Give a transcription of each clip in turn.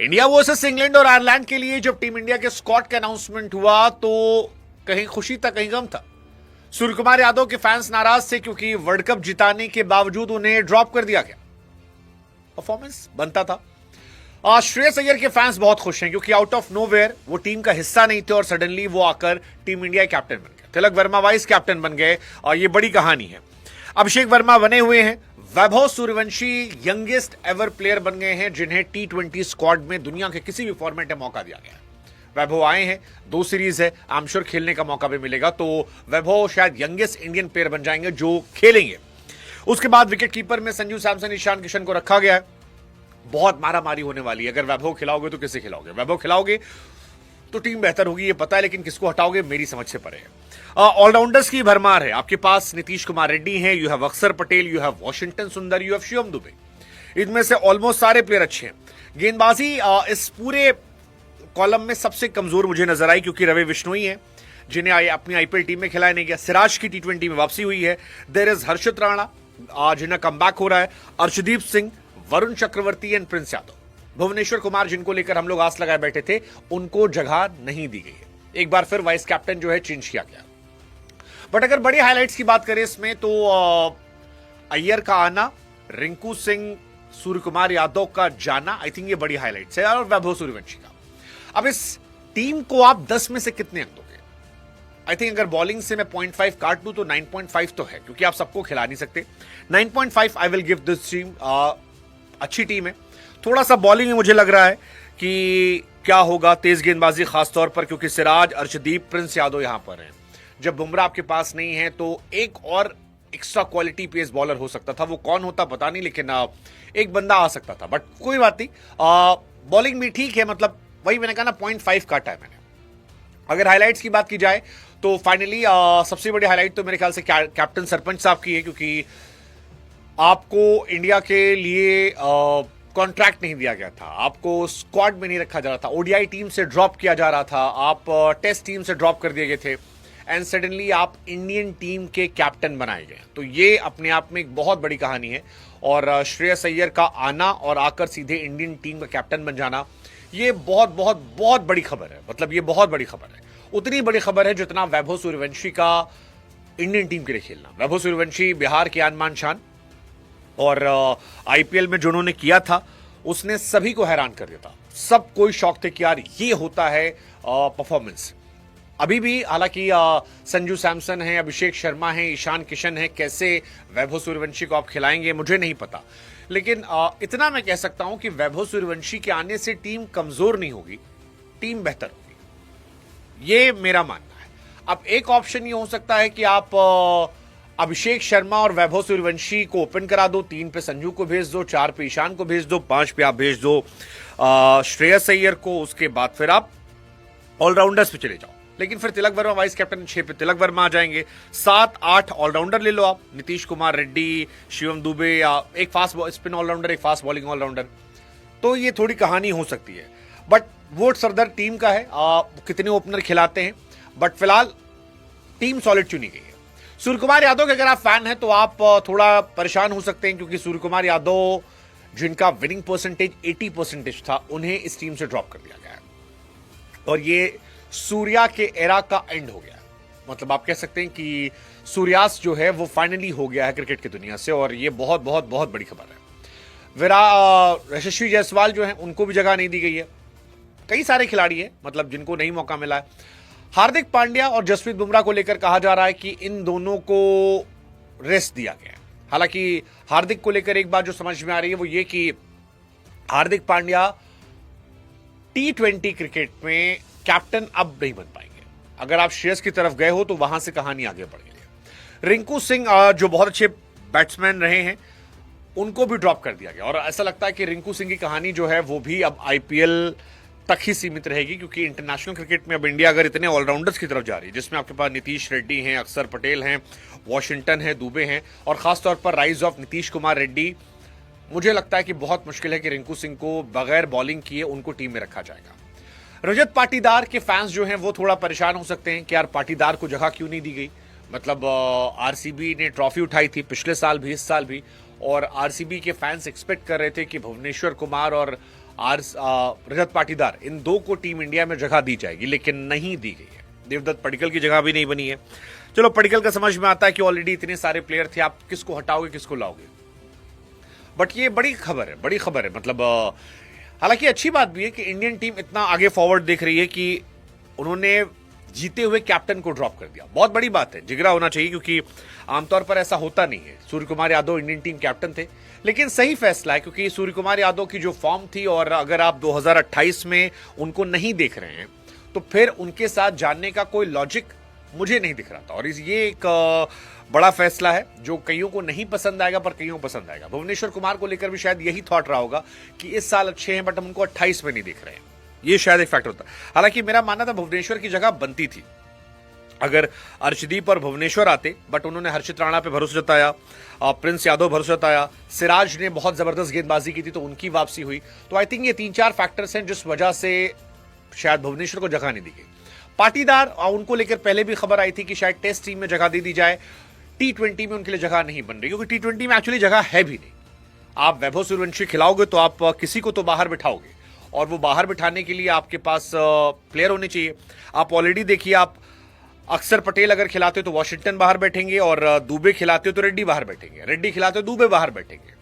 India versus England और Ireland के लिए जब टीम इंडिया के स्क्वाड का अनाउंसमेंट हुआ तो कहीं खुशी था कहीं गम था। सूर्य कुमार यादव के फैंस नाराज थे क्योंकि वर्ल्ड कप जिताने के बावजूद उन्हें ड्रॉप कर दिया गया। परफॉर्मेंस बनता था। श्रेयस अय्यर के फैंस बहुत खुश हैं क्योंकि आउट ऑफ नोवेयर वो टीम का हिस्सा नहीं थे और सडनली वो आकर टीम इंडिया कैप्टन बन गए। तिलक वर्मा वाइस कैप्टन बन गए और ये बड़ी कहानी है। अभिषेक वर्मा बने हुए हैं। Vaibhav Suryavanshi youngest ever player बन गए हैं जिन्हें T20 स्क्वाड में दुनिया के किसी भी फॉर्मेट में मौका दिया गया है। वैभव आए हैं, 2 सीरीज है, आई एम श्योर खेलने का मौका भी मिलेगा, तो वैभव शायद यंगेस्ट इंडियन प्लेयर बन जाएंगे जो खेलेंगे। उसके बाद विकेट कीपर में संजू सैमसन, ईशान किशन को रखा गया है। बहुत मारामारी होने वाली है। अगर वैभव खिलाओगे तो किसे खिलाओगे? वैभव खिलाओगे तो टीम बेहतर होगी, ये पता है, लेकिन किसको हटाओगे मेरी समझ से परे है। ऑलराउंडर्स की भरमार है। आपके पास नीतीश कुमार रेड्डी हैं, यू हैव अक्षर पटेल, यू हैव वॉशिंगटन सुंदर, यू हैव शिवम दुबे। इनमें से ऑलमोस्ट सारे प्लेयर अच्छे हैं। गेंदबाजी इस पूरे कॉलम में सबसे कमजोर मुझे नजर आई क्योंकि रवि बिश्नोई है जिन्हें अपनी आईपीएल टीम में खिलाया नहीं गया। सिराज की T20 में वापसी हुई है। देयर इज हर्षित राणा जिन्हें कमबैक हो रहा है। Arshdeep Singh, Varun Chakravarthy and Prince Yadav. भुवनेश्वर कुमार जिनको लेकर हम लोग आस लगाए बैठे थे उनको जगह नहीं दी गई है। एक बार फिर वाइस कैप्टन जो है चेंज किया गया। बट अगर बड़ी हाइलाइट्स की बात करें इसमें तो अय्यर का आना, रिंकू सिंह, सूर्य कुमार यादव का जाना, आई थिंक ये बड़ी हाइलाइट्स है। और वैभव सूर्यवंशी का। अब इस टीम को आप 10 में से कितने अंक दोगे? आई थिंक अगर बॉलिंग से मैं 0.5 काट दूं तो 9.5 तो है क्योंकि आप सबको खिला नहीं सकते। 9.5 I will give this team. अच्छी टीम है। थोड़ा सा बॉलिंग में मुझे लग रहा है कि क्या होगा, तेज गेंदबाजी खासतौर पर क्योंकि सिराज, अर्शदीप, प्रिंस यादव यहां पर हैं। जब बुमराह आपके पास नहीं है तो एक और एक्स्ट्रा क्वालिटी पेस बॉलर हो सकता था। वो कौन होता पता नहीं, लेकिन एक बंदा आ सकता था। बट कोई बात नहीं, बॉलिंग भी ठीक है। मतलब वही मैंने कहा ना, 0.5 काटा है मैंने। अगर हाइलाइट्स की बात की जाए तो फाइनली सबसे बड़ी हाइलाइट तो मेरे ख्याल से कैप्टन सरपंच साहब की है क्योंकि आपको इंडिया के लिए कॉन्ट्रैक्ट नहीं दिया गया था, आपको स्क्वाड में नहीं रखा जा रहा था, ओडीआई टीम से ड्रॉप किया जा रहा था, आप टेस्ट टीम से ड्रॉप कर दिए गए थे एंड सडनली आप इंडियन टीम के कैप्टन बनाए गए। तो ये अपने आप में एक बहुत बड़ी कहानी है। और श्रेयस अय्यर का आना और आकर सीधे इंडियन टीम का कैप्टन बन जाना, ये बहुत बहुत बहुत बड़ी खबर है। मतलब ये बहुत बड़ी खबर है। उतनी बड़ी खबर है जितना वैभव सूर्यवंशी का इंडियन टीम के लिए खेलना। वैभव सूर्यवंशी बिहार के आन बान शान, और आईपीएल में जो उन्होंने किया था उसने सभी को हैरान कर दिया था। सब कोई शौक थे कि यार ये होता है परफॉर्मेंस। अभी भी हालांकि संजू सैमसन है, अभिषेक शर्मा है, ईशान किशन है, कैसे वैभव सूर्यवंशी को आप खिलाएंगे मुझे नहीं पता, लेकिन इतना मैं कह सकता हूं कि वैभव सूर्यवंशी के आने से टीम कमजोर नहीं होगी, टीम बेहतर होगी। ये मेरा मानना है। अब एक ऑप्शन ये हो सकता है कि आप अभिषेक शर्मा और वैभव सूर्यवंशी को ओपन करा दो, 3 पे संजू को भेज दो, 4 पे ईशान को भेज दो, 5 पे आप भेज दो श्रेयस अय्यर को। उसके बाद फिर आप ऑलराउंडर्स पे चले जाओ। लेकिन फिर तिलक वर्मा वाइस कैप्टन, 6 पे तिलक वर्मा आ जाएंगे। 7-8 ऑलराउंडर ले लो आप, नीतीश कुमार रेड्डी, शिवम दुबे, या एक फास्ट स्पिन ऑलराउंडर, एक फास्ट बॉलिंग ऑलराउंडर। तो ये थोड़ी कहानी हो सकती है। बट वो सरदर टीम का है, कितने ओपनर खिलाते हैं। बट फिलहाल टीम सॉलिड चुनी गई है। सूर्य कुमार यादव के अगर आप फैन हैं तो आप थोड़ा परेशान हो सकते हैं क्योंकि सूर्य कुमार यादव जिनका विनिंग परसेंटेज 80% था, उन्हें इस टीम से ड्रॉप कर दिया गया है। और ये सूर्या के एरा का एंड हो गया है। मतलब आप कह सकते हैं कि सूर्यास्त जो है वो फाइनली हो गया है क्रिकेट की दुनिया से, और ये बहुत बहुत बहुत बड़ी खबर है। यशस्वी जायसवाल जो है उनको भी जगह नहीं दी गई है। कई सारे खिलाड़ी हैं मतलब जिनको नहीं मौका मिला है। हार्दिक पांड्या और जसप्रीत बुमराह को लेकर कहा जा रहा है कि इन दोनों को रेस्ट दिया गया है। हालांकि हार्दिक को लेकर एक बात जो समझ में आ रही है वो ये कि हार्दिक पांड्या T20 क्रिकेट में कैप्टन अब नहीं बन पाएंगे। अगर आप श्रेयस की तरफ गए हो तो वहां से कहानी आगे बढ़ गई है। रिंकू सिंह जो बहुत अच्छे बैट्समैन रहे हैं उनको भी ड्रॉप कर दिया गया, और ऐसा लगता है कि रिंकू सिंह की कहानी जो है वो भी अब आईपीएल तक ही सीमित रहेगी क्योंकि इंटरनेशनल क्रिकेट में अब इंडिया अगर इतने ऑलराउंडर्स की तरफ जा रही है जिसमें आपके पास नीतीश रेड्डी हैं, अक्षर पटेल हैं, वॉशिंगटन है, दुबे हैं, और खासतौर पर राइज ऑफ नीतीश कुमार रेड्डी, मुझे लगता है कि बहुत मुश्किल है कि रिंकू सिंह को बगैर बॉलिंग किए उनको टीम में रखा जाएगा। रजत पाटीदार के फैंस जो हैं वो थोड़ा परेशान हो सकते हैं कि यार पाटीदार को जगह क्यों नहीं दी गई। मतलब आरसीबी ने ट्रॉफी उठाई थी पिछले साल भी, इस साल भी, और आरसीबी के फैंस एक्सपेक्ट कर रहे थे कि भुवनेश्वर कुमार और रजत पाटीदार, इन दो को टीम इंडिया में जगह दी जाएगी, लेकिन नहीं दी गई है। देवदत्त पडिक्कल की जगह भी नहीं बनी है। चलो पडिक्कल का समझ में आता है कि ऑलरेडी इतने सारे प्लेयर थे, आप किसको हटाओगे किसको लाओगे, बट ये बड़ी खबर है, मतलब हालांकि अच्छी बात भी है कि इंडियन टीम इतना आगे फॉरवर्ड देख रही है कि उन्होंने जीते हुए कैप्टन को ड्रॉप कर दिया। बहुत बड़ी बात है, जिगरा होना चाहिए, क्योंकि आमतौर पर ऐसा होता नहीं है। Surya Kumar Yadav Indian team captain थे, लेकिन सही फैसला है, क्योंकि सूर्य कुमार यादव की जो फॉर्म थी, और अगर आप 2028 में उनको नहीं देख रहे हैं तो फिर उनके साथ जानने का कोई लॉजिक मुझे नहीं दिख रहा था। और ये एक बड़ा फैसला है जो कईयों को नहीं पसंद आएगा, पर कईयों को पसंद आएगा। भुवनेश्वर कुमार को लेकर भी शायद यही थॉट रहा होगा कि इस साल अच्छे हैं, बट हम उनको 28 में नहीं देख रहे हैं। ये शायद एक फैक्टर होता। हालांकि मेरा मानना था भुवनेश्वर की जगह बनती थी अगर अर्शदीप और भुवनेश्वर आते, बट उन्होंने हर्षित राणा पे भरोसा जताया, प्रिंस यादव भरोसा जताया, सिराज ने बहुत जबरदस्त गेंदबाजी की थी तो उनकी वापसी हुई। तो आई थिंक ये 3-4 फैक्टर्स हैं जिस वजह से शायद भुवनेश्वर को जगह नहीं दी गई। पाटीदार, उनको लेकर पहले भी खबर आई थी कि शायद टेस्ट टीम में जगह दे दी जाए, T20 में उनके लिए जगह नहीं बन रही, क्योंकि T20 में एक्चुअली जगह है भी नहीं। आप वैभव सूर्यवंशी खिलाओगे तो आप किसी को तो बाहर बिठाओगे, और वो बाहर बिठाने के लिए आपके पास प्लेयर होने चाहिए। आप ऑलरेडी देखिए, आप अक्षर पटेल अगर खिलाते हो तो वॉशिंगटन बाहर बैठेंगे, और दुबे खिलाते हो तो रेड्डी बाहर बैठेंगे, रेड्डी खिलाते हो दुबे बाहर बैठेंगे।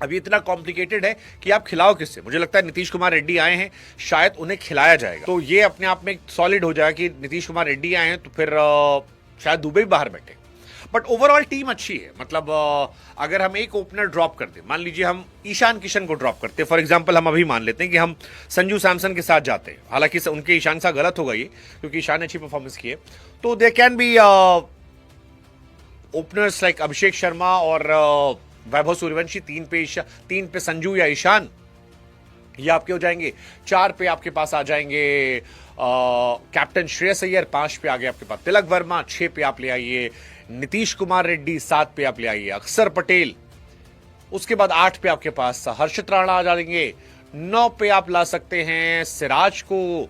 अब इतना कॉम्प्लिकेटेड है कि आप खिलाओ किससे। मुझे लगता है नीतीश कुमार रेड्डी आए हैं, शायद उन्हें खिलाया जाएगा, तो ये अपने आप में सॉलिड हो जाएगा कि नीतीश कुमार रेड्डी आए हैं, तो फिर शायद दुबे भी बाहर बैठे। बट ओवरऑल टीम अच्छी है। मतलब अगर हम एक ओपनर ड्रॉप कर दें, मान लीजिए हम ईशान किशन को ड्रॉप करते हैं फॉर एग्जांपल, हम अभी मान लेते हैं कि हम संजू सैमसन के साथ जाते हैं, हालांकि उनके ईशान सा गलत होगा ये, क्योंकि ईशान ने अच्छी परफॉर्मेंस की है, तो they can be openers like Abhishek Sharma और वैभव सूर्यवंशी। 3 पे संजू या ईशान, ये आपके हो जाएंगे। 4 पे आपके पास आ जाएंगे कैप्टन श्रेयस अय्यर, 5 पे आ गए आपके पास तिलक वर्मा, 6 पे आप ले आइए नीतीश कुमार रेड्डी, 7 पे आप ले आइए अक्षर पटेल, उसके बाद 8 पे आपके पास हर्षित राणा आ जाएंगे, 9 पे आप ला सकते हैं सिराज को,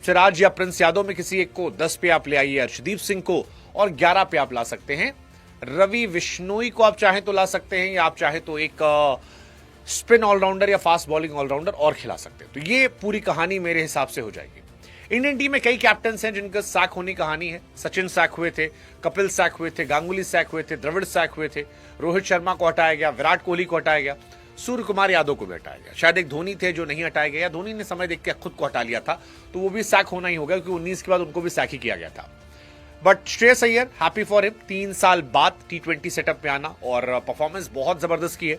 सिराज या प्रिंस यादव में किसी एक को, 10 पे आप ले आइए अर्शदीप सिंह को, और 11 पे आप ला सकते हैं रवि बिश्नोई को। आप चाहें तो ला सकते हैं, या आप चाहें तो एक स्पिन ऑलराउंडर या फास्ट बॉलिंग ऑलराउंडर और खिला सकते हैं। तो ये पूरी कहानी मेरे हिसाब से हो जाएगी। इंडियन टीम में कई कैप्टन्स हैं जिनका सैक होने की कहानी है। सचिन सैक हुए थे, कपिल सैक हुए थे, गांगुली सैक हुए थे, द्रविड़ सैक हुए थे, रोहित शर्मा को हटाया गया, विराट कोहली को हटाया गया, सूर्य कुमार यादव को भी हटाया गया। शायद एक धोनी थे जो नहीं हटाए गए, या धोनी ने समय देख के खुद को हटा लिया था, तो वो भी सैक होना ही होगा, क्योंकि 19 के बाद उनको भी सैक ही किया गया था। But Shreyas Iyer, happy for him, 3 साल बाद T20 सेटअप में आना, और परफॉर्मेंस बहुत जबरदस्त की है।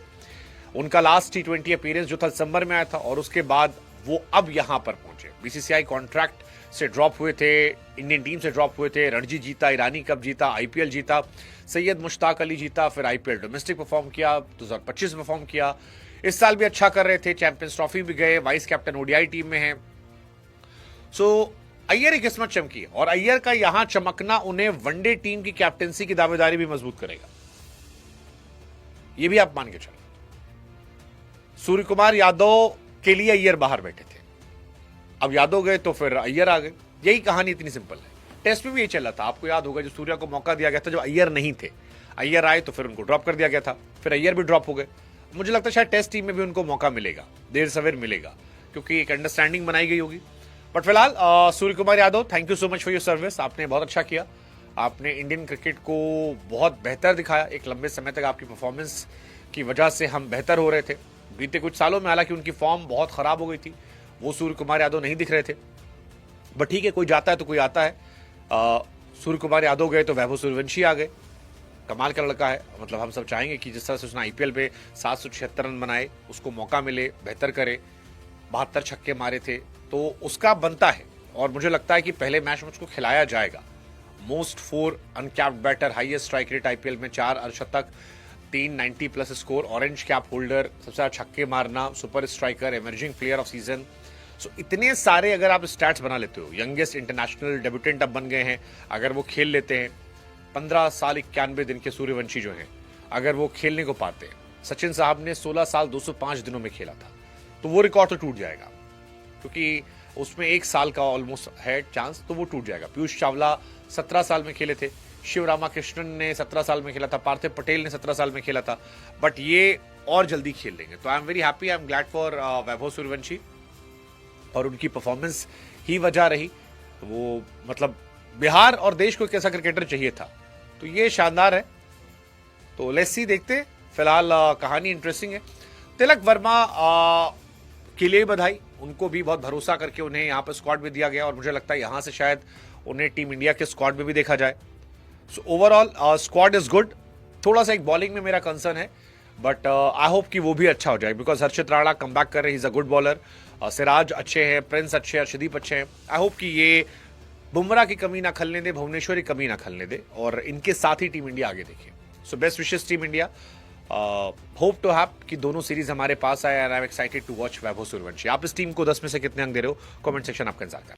उनका लास्ट T20 अपीयरेंस जो था दिसंबर में आया था, और उसके बाद वो अब यहां पर पहुंचे। बीसीसीआई कॉन्ट्रैक्ट से ड्रॉप हुए थे, इंडियन टीम से ड्रॉप हुए थे, रणजी जीता, ईरानी कप जीता, आईपीएल जीता, सैयद मुश्ताक अली जीता, फिर आईपीएल डोमेस्टिक परफॉर्म किया, 2025 परफॉर्म किया, इस साल भी अच्छा कर रहे थे, चैंपियंस ट्रॉफी भी गए, वाइस कैप्टन ओडीआई टीम में है। सो अय्यर की किस्मत चमकी, और अय्यर का यहां चमकना उन्हें वनडे टीम की कैप्टेंसी की दावेदारी भी मजबूत करेगा, यह भी आप मान के चलो। सूर्य कुमार यादव के लिए अय्यर बाहर बैठे थे, अब यादव गए तो फिर अय्यर आ गए। यही कहानी इतनी सिंपल है। टेस्ट में भी यही चला था, आपको याद होगा, जो सूर्या को मौका दिया गया था जब अय्यर नहीं थे, अय्यर आए तो फिर उनको ड्रॉप कर दिया गया था, फिर अय्यर भी ड्रॉप हो गए। मुझे लगता है शायद टेस्ट टीम में भी उनको मौका मिलेगा, देर सवेर मिलेगा, क्योंकि एक अंडरस्टैंडिंग बनाई गई होगी। बट फिलहाल Surya Kumar Yadav, thank you so much for your service. आपने बहुत अच्छा किया, आपने इंडियन क्रिकेट को बहुत बेहतर दिखाया। एक लंबे समय तक आपकी परफॉर्मेंस की वजह से हम बेहतर हो रहे थे। बीते कुछ सालों में हालांकि उनकी फॉर्म बहुत खराब हो गई थी, वो सूर्य कुमार यादव नहीं दिख रहे थे, बट ठीक है, कोई जाता है तो कोई आता है। सूर्य कुमार यादव गए तो वैभव सूर्यवंशी आ गए, कमाल का लड़का है। मतलब हम सब चाहेंगे कि जिस तरह से उसने आईपीएल पे 776 रन बनाए, उसको मौका मिले, बेहतर करे, 72 छक्के मारे थे, तो उसका बनता है। और मुझे लगता है कि पहले मैच में उसको खिलाया जाएगा। Most 4 uncapped batter, highest strike rate IPL में, 4 अर्धशतक, 390 plus score, orange cap holder, सबसे ज्यादा छक्के मारना, super striker, emerging player of season. So इतने सारे अगर आप स्टैट्स बना लेते हो, यंगेस्ट इंटरनेशनल डेब्यूटेंट अब बन गए हैं, अगर वो खेल लेते हैं, 15 साल 91 दिन के सूर्यवंशी जो हैं, अगर वो खेलने को पाते हैं, सचिन साहब ने 16 साल 205 दिनों में खेला था, तो वो रिकॉर्ड तो टूट जाएगा, क्योंकि उसमें 1 साल का ऑलमोस्ट है चांस, तो वो टूट जाएगा। पीयूष चावला 17 साल में खेले थे, शिव रामाकृष्णन ने 17 साल में खेला था, पार्थिव पटेल ने 17 साल में खेला था, बट ये और जल्दी खेल लेंगे। तो I am very happy, I am glad for Vaibhav Suryavanshi, और उनकी परफॉर्मेंस ही वजह रही। वो मतलब बिहार और देश को एक ऐसा क्रिकेटर चाहिए था, तो ये शानदार है। तो लेट्स सी, देखते। फिलहाल कहानी इंटरेस्टिंग है। तिलक वर्मा के लिए बधाई, उनको भी बहुत भरोसा करके उन्हें यहाँ पर स्क्वाड में दिया गया, और मुझे लगता है यहाँ से शायद उन्हें टीम इंडिया के स्क्वाड में भी देखा जाए। So overall squad is good. थोड़ा सा एक बॉलिंग में मेरा कंसर्न है, बट आई होप कि वो भी अच्छा हो जाए, because Harshit Rana come back कर रहे, is a good bowler. Siraj अच्छे हैं, प्रिंस अच्छे हैं, अर्शदीप अच्छे हैं। आई होप कि ये बुमराह की कमी ना खलने दे, भुवनेश्वर की कमी ना खलने दे, और इनके साथ ही टीम इंडिया आगे देखे। So best wishes team India, hope to have कि दोनों सीरीज हमारे पास आए, and I am excited to watch Vaibhav Suryavanshi. आप इस टीम को 10 में से कितने अंक दे रहे हो? कमेंट सेक्शन आपका इंतजार कर।